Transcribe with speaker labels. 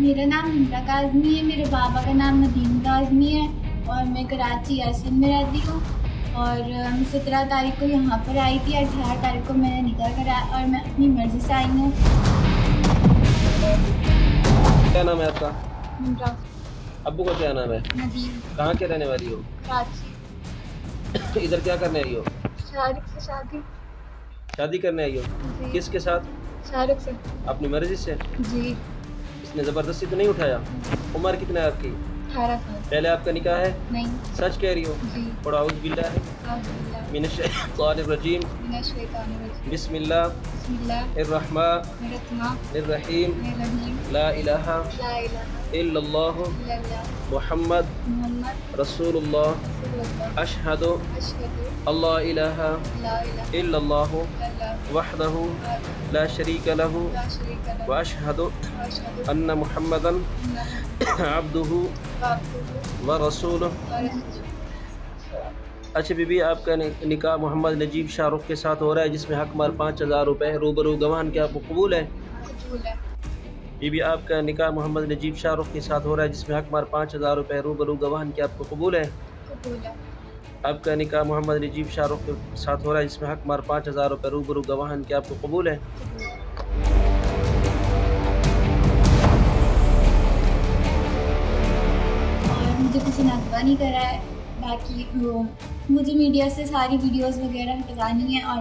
Speaker 1: मेरा नाम हिंदा काज़मी है, मेरे बाबा का नाम नदीम काज़मी है और मैं कराची यासीन में रहती हूँ। और मैं 17 तारीख को यहाँ पर आई थी, 18 तारीख को मैंने निकाह कराया और मैं अपनी मर्ज़ी से आई हूँ।
Speaker 2: क्या नाम है आपका?
Speaker 1: हिंदा।
Speaker 2: अब्बू का क्या नाम है?
Speaker 1: नदीम।
Speaker 2: कहाँ के रहने वाली हो?
Speaker 1: कराची।
Speaker 2: इधर क्या करने आई हो?
Speaker 1: शाहरुख से शादी।
Speaker 2: शादी करने आई हो?
Speaker 1: जी।
Speaker 2: किसके साथ?
Speaker 1: शाहरुख से।
Speaker 2: अपनी मर्जी से?
Speaker 1: जी।
Speaker 2: इसने ज़बरदस्ती तो नहीं उठाया? उम्र कितना है आपकी?
Speaker 1: 18 साल।
Speaker 2: पहले आपका निकाह है?
Speaker 1: नहीं।
Speaker 2: सच कह रही हो?
Speaker 1: जी।
Speaker 2: और आउज़ बिल्लाह मिनश्शैतानिर्रजीम बिस्मिल्लाह इर्रहमानिर्रहीम ला इलाहा इल्लल्लाह मुहम्मद रसूलुल्लाह अशहदु अल्ला इलाहा इल्लल्लाह वहदहु ला शरीका लहु व अशहदु अन्ना मुहम्मदन अब्दुहु व रसूलुहु। अच्छा बीबी, आपका निकाह मोहम्मद नजीब शाहरुख के साथ हो रहा है जिसमें हक मार 5000 रुपये रूबरू गवाह के आपको कबूल है?
Speaker 1: कबूल है।
Speaker 2: बीबी, आपका निकाह मोहम्मद नजीब शाहरुख के साथ हो रहा है जिसमें हक मार 5000 रुपये रूबरू गवाह के आपको कबूल है?
Speaker 1: कबूल है।
Speaker 2: आपका निकाह मोहम्मद नजीब शाहरुख के साथ हो रहा है जिसमें हक मार 5000 रुपये रूबरू गवाह के आपको कबूल है?
Speaker 1: और मुझे किसी ने अगवा नहीं करा है, बाकी वो मुझे मीडिया से सारी वीडियोस वगैरह हटवानी है और